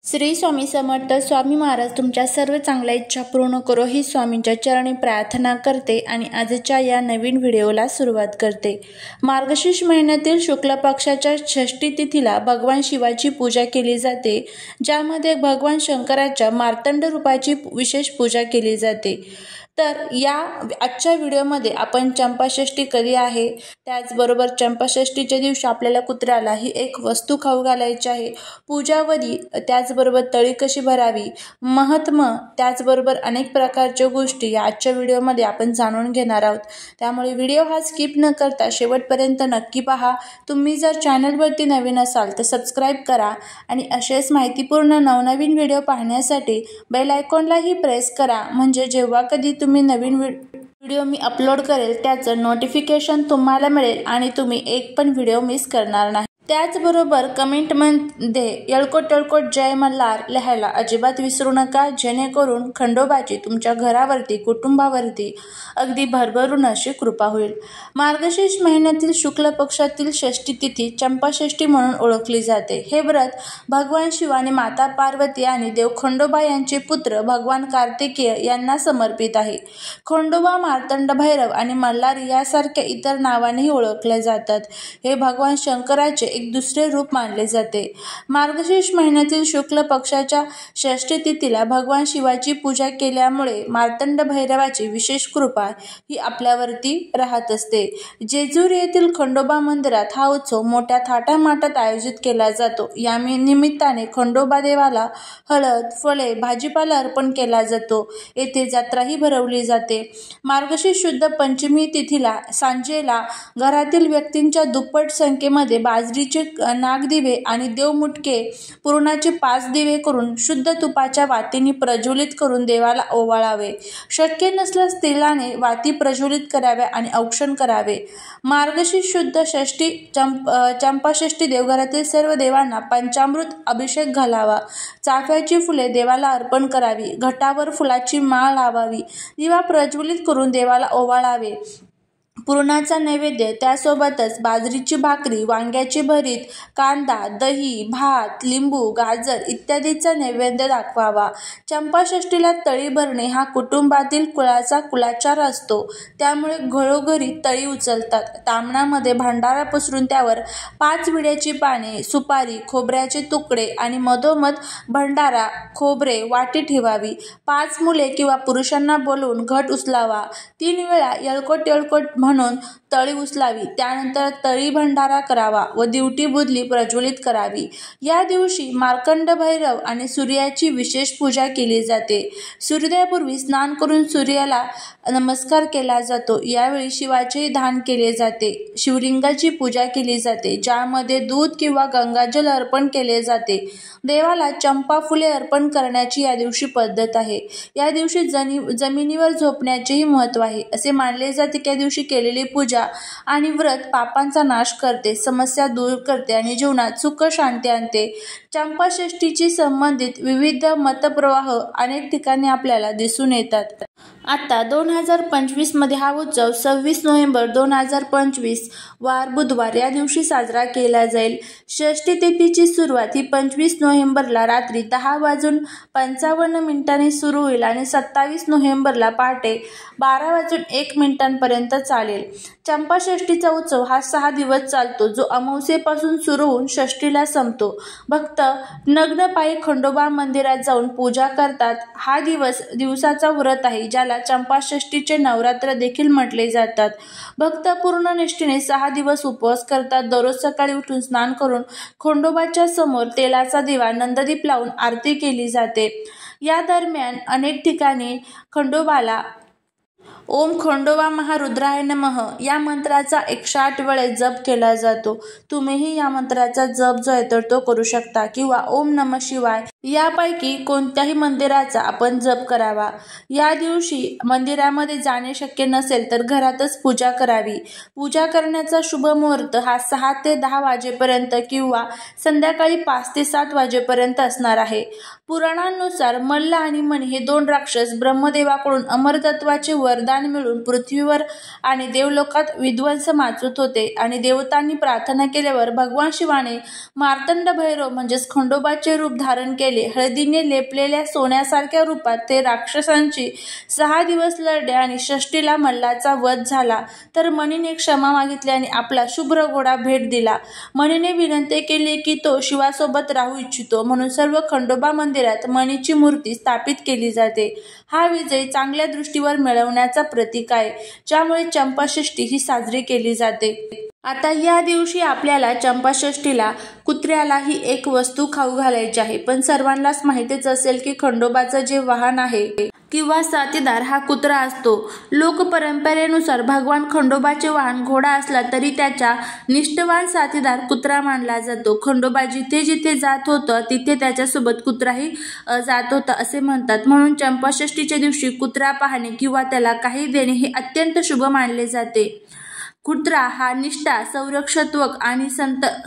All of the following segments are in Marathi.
श्री स्वामी समर्थ. स्वामी महाराज तुमच्या सर्व चांगल्या इच्छा पूर्ण करो ही स्वामींच्या चरणी प्रार्थना करते आणि आजच्या या नवीन व्हिडिओला सुरुवात करते. मार्गशीर्ष महिन्यातील शुक्ल पक्षाच्या षष्ठी तिथीला भगवान शिवाची पूजा केली जाते, ज्यामध्ये भगवान शंकराच्या मार्तंड रूपाची विशेष पूजा केली जाते. तर या आजच्या व्हिडिओमध्ये आपण चंपाषष्ठी कधी आहे, त्याचबरोबर चंपाषष्ठीच्या दिवशी आपल्याला कुत्र्याला ही एक वस्तू खाऊ घालायची आहे, पूजाविधी, त्याचबरोबर तळी कशी भरावी, महत्त्व, त्याचबरोबर अनेक प्रकारच्या गोष्टी या आजच्या व्हिडिओमध्ये आपण जाणून घेणार आहोत. त्यामुळे व्हिडिओ हा स्किप न करता शेवटपर्यंत नक्की पहा. तुम्ही जर चॅनलवरती नवीन असाल तर सबस्क्राईब करा आणि असेच माहितीपूर्ण नवनवीन व्हिडिओ पाहण्यासाठी बेल आयकॉनलाही प्रेस करा, म्हणजे जेव्हा कधी तुम्ही नवीन व्हिडिओ मी अपलोड करेल त्याचं नोटिफिकेशन तुम्हाला मिळेल आणि तुम्ही एक पण व्हिडिओ मिस करणार नाही. त्याचबरोबर कमेंटमध्ये येळकोट येळकोट जय मल्हार लिहायला अजिबात विसरू नका, जेणेकरून खंडोबाची तुमच्या घरावरती, कुटुंबावरती अगदी भरभरून अशी कृपा होईल. मार्गशीर्ष महिन्यातील शुक्ल पक्षातील षष्ठी तिथी चंपाषष्ठी म्हणून ओळखली जाते. हे व्रत भगवान शिव आणि माता पार्वती आणि देव खंडोबा यांचे पुत्र भगवान कार्तिकेय यांना समर्पित आहे. खंडोबा, मार्तंड भैरव आणि मल्हार यासारख्या इतर नावानेही ओळखले जातात. हे भगवान शंकराचे एक दुसरे रूप मानले जाते. मार्गशीर्ष महिन्यातील शुक्ल पक्षाच्या षष्ठी तिथीला भगवान शिवाची पूजा केल्यामुळे मार्तंड भैरवाची विशेष कृपा ही आपल्यावरती राहत असते. जेजुरी येथील खंडोबा मंदिरात हा उत्सव मोठ्या थाटामाटात आयोजित केला जातो. या निमित्ताने खंडोबा देवाला हळद, फळे, भाजीपाला अर्पण केला जातो. येथे जत्राही भरवली जाते. मार्गशीर्ष शुद्ध पंचमी तिथीला सांजेला घरातील व्यक्तींच्या दुप्पट संख्येमध्ये बाजरीचे नागदिवे आणि देवमुटके पुरणाचे 5 दिवे करून शुद्ध तुपाच्या वातीने प्रज्वलित करून देवाला ओवाळावे. शक्य नसल्यास तेलाने वाती प्रज्वलित कराव्या आणि औक्षण करावे. मार्गशीर्ष शुद्ध षष्ठी चंपाषष्ठी देवघरातील सर्व देवांना पंचामृत अभिषेक घालावा. चाफ्याची फुले देवाला अर्पण करावी. घटावर फुलाची माळ लावावी. दिवा प्रज्वलित करून देवाला ओवाळावे. पुरणाचा नैवेद्य, त्यासोबतच बाजरीची भाकरी, वांग्याची भरीत, कांदा, दही, भात, लिंबू, गाजर इत्यादीचा नैवेद्य दाखवावा. चंपाषष्ठीला तळी भरणे हा कुटुंबातील कुळाचा कुलाचार असतो. त्यामुळे घरोघरी तळी उचलतात. तामणामध्ये भांडारा पसरून त्यावर 5 विड्याची पाने, सुपारी, खोबऱ्याचे तुकडे आणि मधोमध भंडारा, खोबरे, वाटी ठेवावी. 5 मुले किंवा पुरुषांना बोलवून घट उचलावा. 3 वेळा येळकोट येळकोट म्हणून तळी उचलावी. त्यानंतर तळी भंडारा करावा व दिवटी बुदली प्रज्वलित करावी. या दिवशी मार्कंड भैरव आणि सूर्याची विशेष पूजा केली जाते. सूर्योदयापूर्वी स्नान करून सूर्याला नमस्कार केला जातो. यावेळी शिवाचे दान केले जाते. शिवलिंगाची पूजा केली जाते, ज्यामध्ये दूध किंवा गंगाजल अर्पण केले जाते. देवाला चंपा फुले अर्पण करण्याची या दिवशी पद्धत आहे. या दिवशी जमिनीवर झोपण्याचेही महत्त्व आहे. असे मानले जाते की या दिवशी केलेली पूजा आणि व्रत पापांचा नाश करते, समस्या दूर करते आणि जीवनात सुख शांती आणते. चंपाषष्ठीशी संबंधित विविध मतप्रवाह अनेक ठिकाणी आपल्याला दिसून येतात. आता 2025 मध्ये हा उत्सव 26 नोव्हेंबर 2025 वार बुधवार या दिवशी साजरा केला जाईल. षष्ठी तिथीची सुरुवात ही 25 नोव्हेंबरला रात्री 10:55 सुरू होईल आणि 27 नोव्हेंबरला पहाटे 12:01 चालेल. चंपाषष्ठीचा उत्सव हा 6 दिवस चालतो, जो अमावस्येपासून सुरू होऊन षष्ठीला संपतो. भक्त नग्न पायी खंडोबा मंदिरात जाऊन पूजा करतात. हा दिवसाचा व्रत आहे, ज्याला चंपाषष्ठीचे नवरात्र देखील म्हटले जातात. भक्त पूर्ण निष्ठेने 6 दिवस उपवास करतात. दररोज सकाळी उठून स्नान करून खंडोबाच्या समोर तेलाचा दिवा, नंददीप लावून आरती केली जाते. या दरम्यान अनेक ठिकाणी खंडोबाला ओम खंडोबा महारुद्राय नमः या मंत्राचा 108 वेळेस जप केला जातो. तुम्हीही या मंत्राचा जप जो आहे तर तो करू शकता किंवा ओम नमः शिवाय यापैकी कोणत्याही मंदिराचा आपण जप करावा. या दिवशी मंदिरामध्ये जाणे शक्य नसेल तर घरातच पूजा करावी. पूजा करण्याचा शुभ मुहूर्त हा 6 ते 10 वाजेपर्यंत किंवा संध्याकाळी 5 ते 7 वाजेपर्यंत असणार आहे. पुराणांनुसार मल्ल आणि मणी हे 2 राक्षस ब्रह्मदेवाकडून अमरतत्वाचे वरदान देवतांनी मिळून पृथ्वीवर आणि देवलोकात विध्वंस माचवत होते आणि देवतांनी प्रार्थना केल्यावर भगवान शिवाने मार्तंड भैरव म्हणजेच खंडोबाचे रूप धारण केले. हळदीने लेपलेल्या सोन्यासारख्या रूपात ते राक्षसांची 6 दिवस लढले आणि षष्टीला मल्लाचा वध झाला. तर मणीने क्षमा मागितली आणि आपला शुभ्र घोडा भेट दिला. मणीने विनंती केली की तो शिवासोबत राहू इच्छितो, म्हणून सर्व खंडोबा मंदिरात मणीची मूर्ती स्थापित केली जाते. हा विजय चांगल्या दृष्टीवर मिळवण्याचा प्रतीक आहे, ज्यामुळे चंपाषष्ठी ही साजरी केली जाते. आता या दिवशी आपल्याला चंपाषष्ठीला कुत्र्याला ही एक वस्तू खाऊ घालायची आहे. पण सर्वांनाच माहितीच असेल की खंडोबाचं जे वाहन आहे किंवा साथीदार हा कुत्रा असतो. लोकपरंपरेनुसार भगवान खंडोबाचे वाहन घोडा असला तरी त्याचा निष्ठावान साथीदार कुत्रा मानला जातो. खंडोबा जिथे जिथे जात होतं तिथे त्याच्यासोबत कुत्राही जात होता असे म्हणतात. म्हणून चंपाषष्ठीच्या दिवशी कुत्रा पाहणे किंवा त्याला काही देणे हे अत्यंत शुभ मानले जाते. कुत्रा हा निष्ठा, संरक्षत्व आणि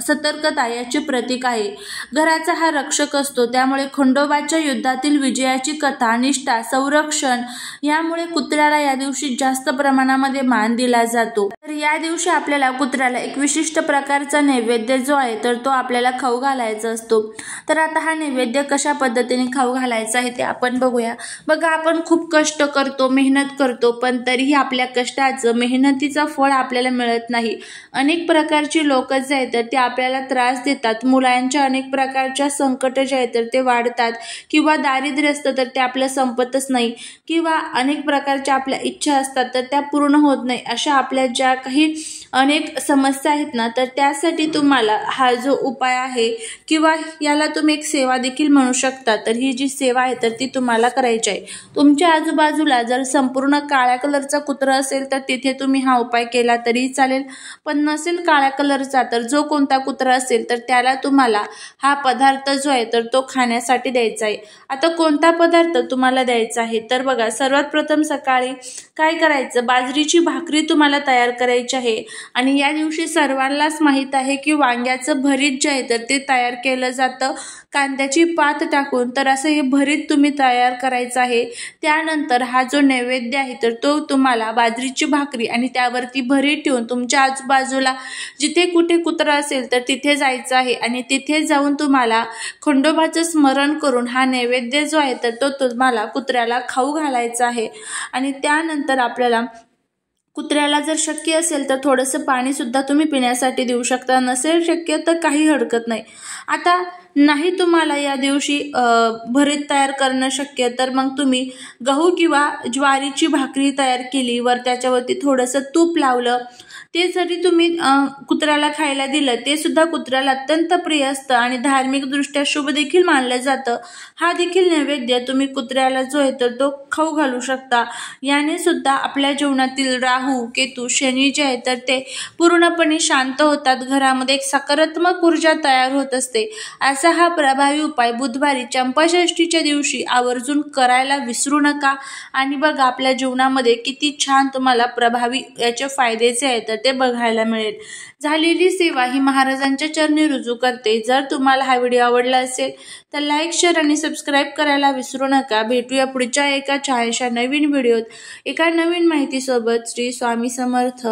सतर्कता याचे प्रतीक आहे. घराचा हा रक्षक असतो. त्यामुळे खंडोबाच्या युद्धातील विजयाची कथा, निष्ठा, संरक्षण यामुळे कुत्र्याला या दिवशी जास्त प्रमाणामध्ये मान दिला जातो. तर या दिवशी आपल्याला कुत्र्याला एक विशिष्ट प्रकारचा नैवेद्य जो आहे तर तो आपल्याला खाऊ घालायचा असतो. तर आता हा नैवेद्य कशा पद्धतीने खाऊ घालायचा आहे ते आपण बघूया. बघा, आपण खूप कष्ट करतो, मेहनत करतो, पण तरीही आपल्या कष्टाचं, मेहनतीचं फळ आपल्याला मिळत नाही. अनेक प्रकारची लोक जे आहेत तर ते आपल्याला त्रास देतात. मुलांच्या अनेक प्रकारच्या संकट जे आहेत तर ते वाढतात किंवा दारिद्र्य असतं तर ते आपलं संपतच नाही किंवा अनेक प्रकारच्या आपल्या इच्छा असतात तर त्या पूर्ण होत नाही. अशा आपल्या ज्या काही अनेक समस्या आहेत ना, तर त्यासाठी तुम्हाला हा जो उपाय आहे किंवा याला तुम्ही एक सेवा देखील म्हणू शकता. तर ही जी सेवा आहे तर ती तुम्हाला करायची आहे. तुमच्या आजूबाजूला जर संपूर्ण काळ्या कलरचा कुत्रा असेल तर तिथे तुम्ही हा उपाय केला तरी चालेल. पण नसेल काळ्या कलरचा तर जो कोणता कुत्रा असेल तर त्याला तुम्हाला हा पदार्थ जो आहे तर तो खाण्यासाठी द्यायचा आहे. आता कोणता पदार्थ तुम्हाला द्यायचा आहे तर बघा, सर्वात प्रथम सकाळी काय करायचं, बाजरीची भाकरी तुम्हाला तयार करायची आहे. आणि या दिवशी सर्वांनाच माहीत आहे की वांग्याचं भरीत जे आहे तर ते तयार केलं जातं कांद्याची पात टाकून. तर असं हे भरीत तुम्ही तयार करायचं आहे. त्यानंतर हा जो नैवेद्य आहे तर तो तुम्हाला बाजरीची भाकरी आणि त्यावरती भरीत ठेवून तुमच्या आजूबाजूला जिथे कुठे कुत्रा असेल तर तिथे जायचं आहे आणि तिथे जाऊन तुम्हाला खंडोबाचं स्मरण करून हा नैवेद्य जो आहे तर तो तुम्हाला कुत्र्याला खाऊ घालायचा आहे. आणि त्यानंतर आपल्याला कुत्र्याला जर शक्य असेल तर थोडंसं पाणी सुद्धा तुम्ही पिण्यासाठी देऊ शकता. नसेल शक्य तर काही हरकत नाही. आता नाही तुम्हाला या दिवशी भरीत तयार करणं शक्य तर मग तुम्ही गहू किंवा ज्वारीची भाकरी तयार केली, वर त्याच्यावरती थोडंसं तूप लावलं, ते जरी तुम्ही कुत्र्याला खायला दिलं ते सुद्धा कुत्र्याला अत्यंत प्रिय असतं आणि धार्मिकदृष्ट्या शुभ देखील मानलं जातं. हा देखील नैवेद्य तुम्ही कुत्र्याला जो आहे तर तो खाऊ घालू शकता. याने सुद्धा आपल्या जीवनातील राहू, केतू, शनी जे आहे तर ते पूर्णपणे शांत होतात. घरामध्ये एक सकारात्मक ऊर्जा तयार होत असते. असा हा प्रभावी उपाय बुधवारी चंपाषष्ठीच्या दिवशी आवर्जून करायला विसरू नका. आणि बघा, आपल्या जीवनामध्ये किती छान तुम्हाला प्रभावी याचे फायदे जे आहेत ते बघायला मिळेल. झालेली सेवा ही महाराजांच्या चरणी रुजू करते. जर तुम्हाला हा व्हिडिओ आवडला असेल तर लाईक, शेअर आणि सबस्क्राईब करायला विसरू नका. भेटूया पुढच्या एका छानशा नवीन व्हिडिओत एका नवीन माहितीसोबत. श्री स्वामी समर्थ.